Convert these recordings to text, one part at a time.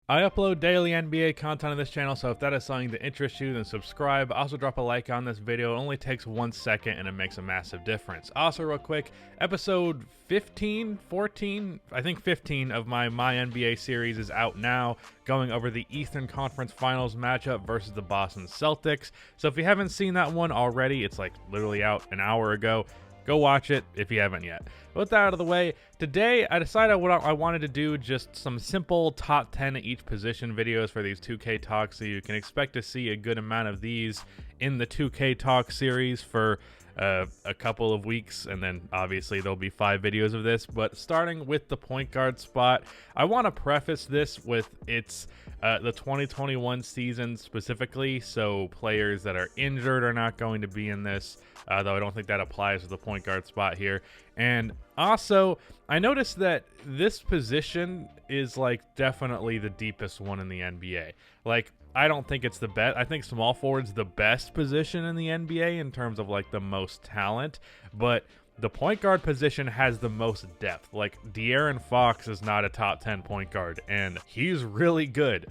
I upload daily NBA content on this channel, so if that is something that interests you, then subscribe. Also drop a like on this video. It only takes 1 second and it makes a massive difference. Also real quick, episode 14, I think 15 of my NBA series is out now, going over the Eastern Conference Finals matchup versus the Boston Celtics. So if you haven't seen that one already, it's like literally out an hour ago. Go watch it if you haven't yet. With that out of the way, today I decided what I wanted to do just some simple top 10 at each position videos for these 2K Talks, so you can expect to see a good amount of these in the 2K Talk series for a couple of weeks, and then obviously there'll be 5 videos of this. But starting with the point guard spot, I want to preface this with it's the 2021 season specifically, so players that are injured are not going to be in this, though I don't think that applies to the point guard spot here. And also, I noticed that this position is like definitely the deepest one in the NBA. Like, I don't think it's the best. I think small forward's the best position in the NBA in terms of like the most talent, but the point guard position has the most depth. Like, De'Aaron Fox is not a top 10 point guard, and he's really good.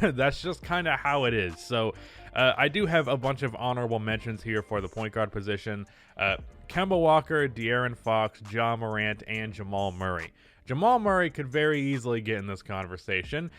That's just kind of how it is. So I do have a bunch of honorable mentions here for the point guard position. Kemba Walker, De'Aaron Fox, Ja Morant, and Jamal Murray. Jamal Murray could very easily get in this conversation.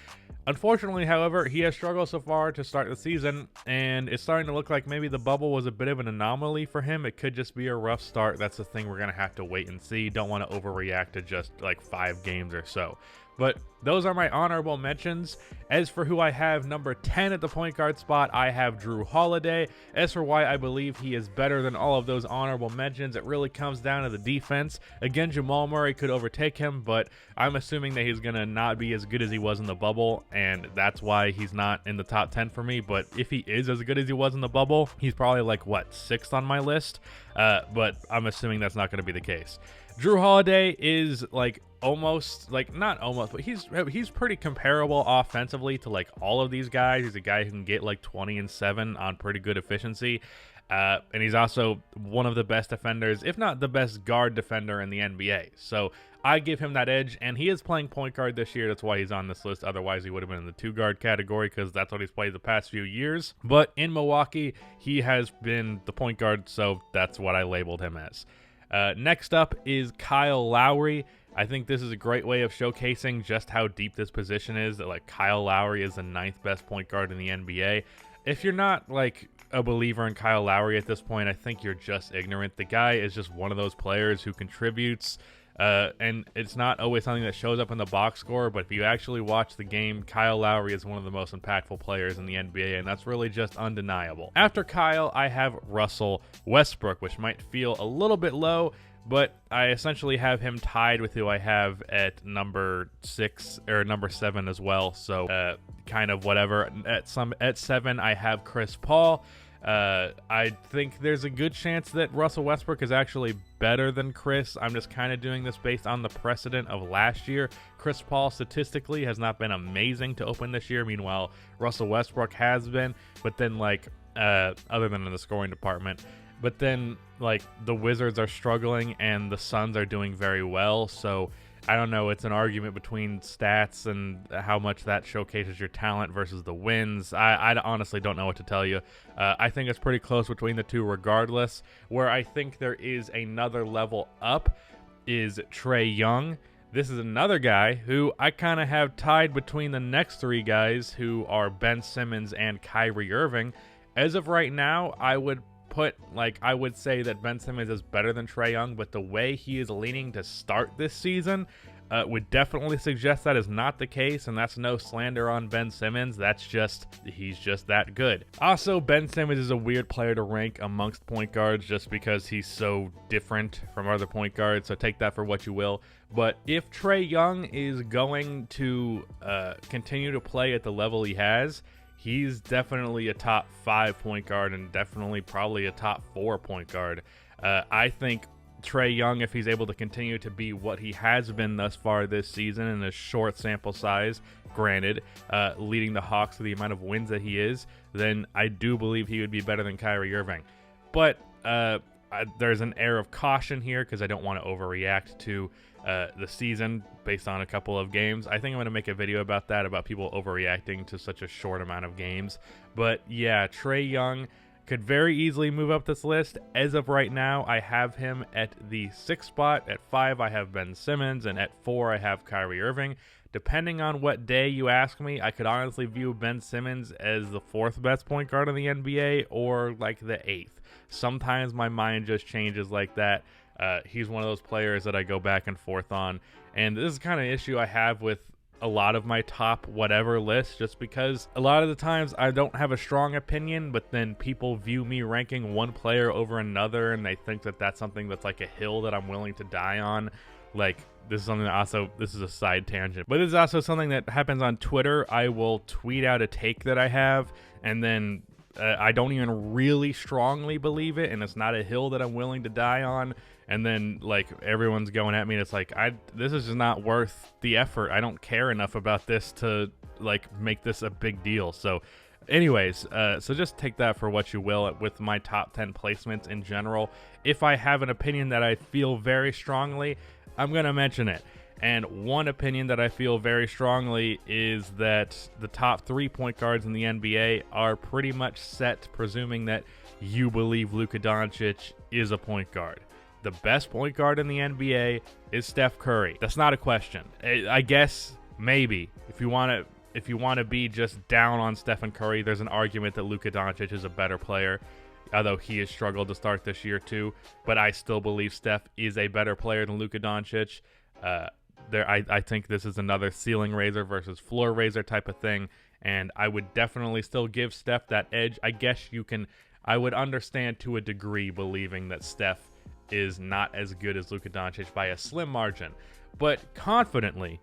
Unfortunately, however, he has struggled so far to start the season, and it's starting to look like maybe the bubble was a bit of an anomaly for him. It could just be a rough start. That's the thing we're going to have to wait and see. Don't want to overreact to just like 5 games or so. But those are my honorable mentions. As for who I have number 10 at the point guard spot, I have Drew Holiday. As for why I believe he is better than all of those honorable mentions, it really comes down to the defense. Again, Jamal Murray could overtake him, but I'm assuming that he's going to not be as good as he was in the bubble, and that's why he's not in the top 10 for me. But if he is as good as he was in the bubble, he's probably like, what, 6th on my list? But I'm assuming that's not going to be the case. Drew Holiday is like almost, like not almost, but he's pretty comparable offensively to like all of these guys. He's a guy who can get like 20 and 7 on pretty good efficiency. And he's also one of the best defenders, if not the best guard defender in the NBA. So I give him that edge, and he is playing point guard this year. That's why he's on this list. Otherwise, he would have been in the 2-guard category because that's what he's played the past few years. But in Milwaukee, he has been the point guard, so that's what I labeled him as. Next up is Kyle Lowry. I think this is a great way of showcasing just how deep this position is, that like Kyle Lowry is the 9th best point guard in the NBA. If you're not like a believer in Kyle Lowry at this point, I think you're just ignorant. The guy is just one of those players who contributes, and it's not always something that shows up in the box score, but if you actually watch the game, Kyle Lowry is one of the most impactful players in the NBA, and that's really just undeniable. After Kyle, I have Russell Westbrook, which might feel a little bit low, but I essentially have him tied with who I have at number 6 or number 7 as well. So kind of whatever. At 7, I have Chris Paul. I think there's a good chance that Russell Westbrook is actually better than Chris. I'm just kind of doing this based on the precedent of last year. Chris Paul statistically has not been amazing to open this year. Meanwhile, Russell Westbrook has been, but then like other than in the scoring department. But then, like, the Wizards are struggling and the Suns are doing very well. So, I don't know. It's an argument between stats and how much that showcases your talent versus the wins. I honestly don't know what to tell you. I think it's pretty close between the two regardless. Where I think there is another level up is Trae Young. This is another guy who I kind of have tied between the next 3 guys, who are Ben Simmons and Kyrie Irving. As of right now, I would say that Ben Simmons is better than Trae Young, but the way he is leaning to start this season would definitely suggest that is not the case, and that's no slander on Ben Simmons. He's just that good. Also, Ben Simmons is a weird player to rank amongst point guards just because he's so different from other point guards, so take that for what you will. But if Trae Young is going to continue to play at the level he has, he's definitely a top 5 point guard and definitely probably a top 4 point guard. I think Trae Young, if he's able to continue to be what he has been thus far this season in a short sample size, granted, leading the Hawks to the amount of wins that he is, then I do believe he would be better than Kyrie Irving. But there's an air of caution here because I don't want to overreact to the season based on a couple of games. I think I'm going to make a video about that, about people overreacting to such a short amount of games. But yeah, Trae Young could very easily move up this list. As of right now, I have him at the 6th spot. At 5, I have Ben Simmons, and at 4, I have Kyrie Irving. Depending on what day you ask me, I could honestly view Ben Simmons as the 4th best point guard in the NBA or like the 8th. Sometimes my mind just changes like that. He's one of those players that I go back and forth on. And this is kind of an issue I have with a lot of my top whatever lists, just because a lot of the times I don't have a strong opinion, but then people view me ranking one player over another, and they think that that's something that's like a hill that I'm willing to die on. Like, this is something that also, this is a side tangent, but this is also something that happens on Twitter. I will tweet out a take that I have, and then I don't even really strongly believe it, and it's not a hill that I'm willing to die on. And then, like, everyone's going at me, and it's like, this is just not worth the effort. I don't care enough about this to, like, make this a big deal. So, anyways, so just take that for what you will with my top 10 placements in general. If I have an opinion that I feel very strongly, I'm going to mention it. And one opinion that I feel very strongly is that the top 3 point guards in the NBA are pretty much set, presuming that you believe Luka Doncic is a point guard. The best point guard in the NBA is Steph Curry. That's not a question. I guess maybe if you want to be just down on Stephen Curry, there's an argument that Luka Doncic is a better player, although he has struggled to start this year too. But I still believe Steph is a better player than Luka Doncic. I think this is another ceiling raiser versus floor raiser type of thing, and I would definitely still give Steph that edge. I guess I would understand to a degree believing that Steph is not as good as Luka Doncic by a slim margin, but confidently,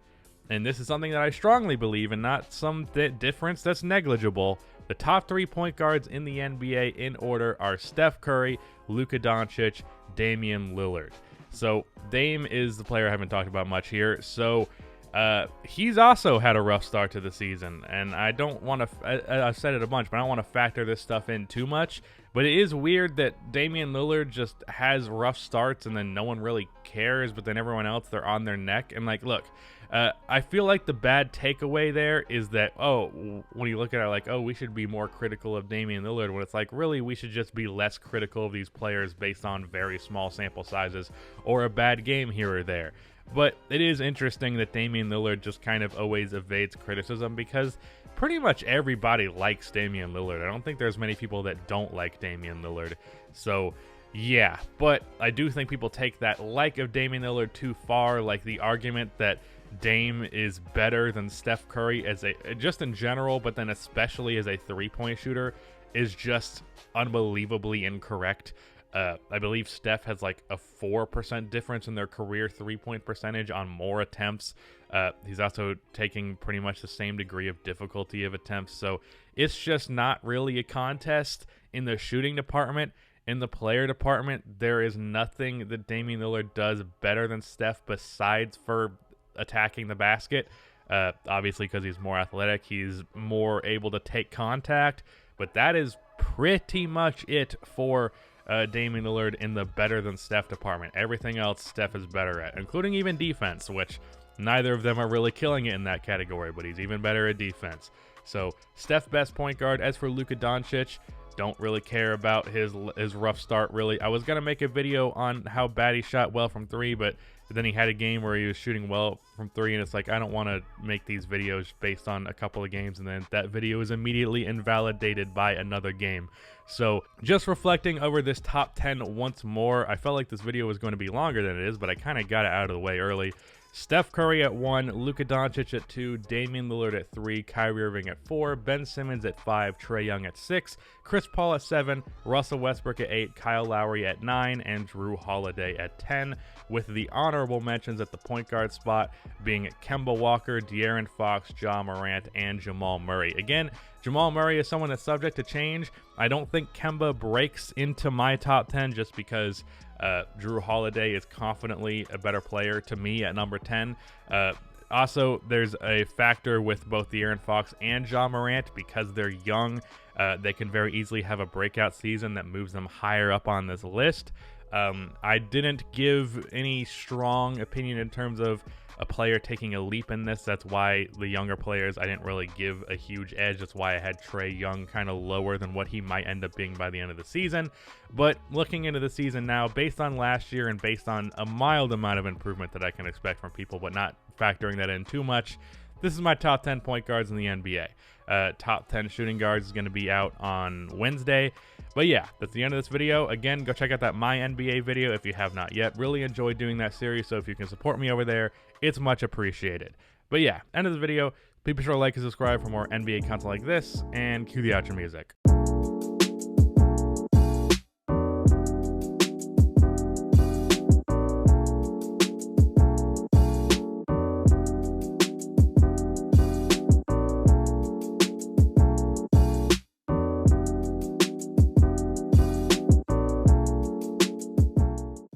and this is something that I strongly believe and not some difference that's negligible, the top 3 point guards in the NBA in order are Steph Curry, Luka Doncic, Damian Lillard. So Dame is the player I haven't talked about much here. So he's also had a rough start to the season, and I don't want to, I've said it a bunch, but I don't want to factor this stuff in too much. But it is weird that Damian Lillard just has rough starts and then no one really cares, but then everyone else, they're on their neck. And like, look, I feel like the bad takeaway there is that, when you look at it like, we should be more critical of Damian Lillard, when it's like, really, we should just be less critical of these players based on very small sample sizes or a bad game here or there. But it is interesting that Damian Lillard just kind of always evades criticism because pretty much everybody likes Damian Lillard. I don't think there's many people that don't like Damian Lillard. So, yeah. But I do think people take that like of Damian Lillard too far, like the argument that Dame is better than Steph Curry as just in general, but then especially as a three-point shooter is just unbelievably incorrect. I believe Steph has like a 4% difference in their career three-point percentage on more attempts. He's also taking pretty much the same degree of difficulty of attempts. So it's just not really a contest in the shooting department. In the player department, there is nothing that Damian Lillard does better than Steph besides for attacking the basket. Obviously, because he's more athletic, he's more able to take contact. But that is pretty much it for Damian Lillard in the better than Steph department. Everything else Steph is better at, including even defense, which neither of them are really killing it in that category, but he's even better at defense. So Steph, best point guard. As for Luka Doncic, don't really care about his rough start, really. I was going to make a video on how bad he shot well from three, but then he had a game where he was shooting well from three, and it's like, I don't want to make these videos based on a couple of games, and then that video is immediately invalidated by another game. So just reflecting over this top 10 once more, I felt like this video was going to be longer than it is, but I kind of got it out of the way early. Steph Curry at 1, Luka Doncic at 2, Damian Lillard at 3, Kyrie Irving at 4, Ben Simmons at 5, Trae Young at 6, Chris Paul at 7, Russell Westbrook at 8, Kyle Lowry at 9, and Drew Holiday at 10, with the honorable mentions at the point guard spot being Kemba Walker, De'Aaron Fox, Ja Morant, and Jamal Murray. Again, Jamal Murray is someone that's subject to change. I don't think Kemba breaks into my top 10 just because Drew Holiday is confidently a better player to me at number 10. Also, there's a factor with both De'Aaron Fox and Ja Morant because they're young. They can very easily have a breakout season that moves them higher up on this list. I didn't give any strong opinion in terms of a player taking a leap in this. That's why the younger players, I didn't really give a huge edge. That's why I had Trae Young kind of lower than what he might end up being by the end of the season. But looking into the season now, based on last year and based on a mild amount of improvement that I can expect from people, but not factoring that in too much, this is my top 10 point guards in the NBA. Top 10 shooting guards is going to be out on Wednesday. But yeah, that's the end of this video. Again, go check out that My NBA video if you have not yet. Really enjoyed doing that series, so if you can support me over there, it's much appreciated. But yeah, end of the video. Be sure to like and subscribe for more NBA content like this, and cue the outro music.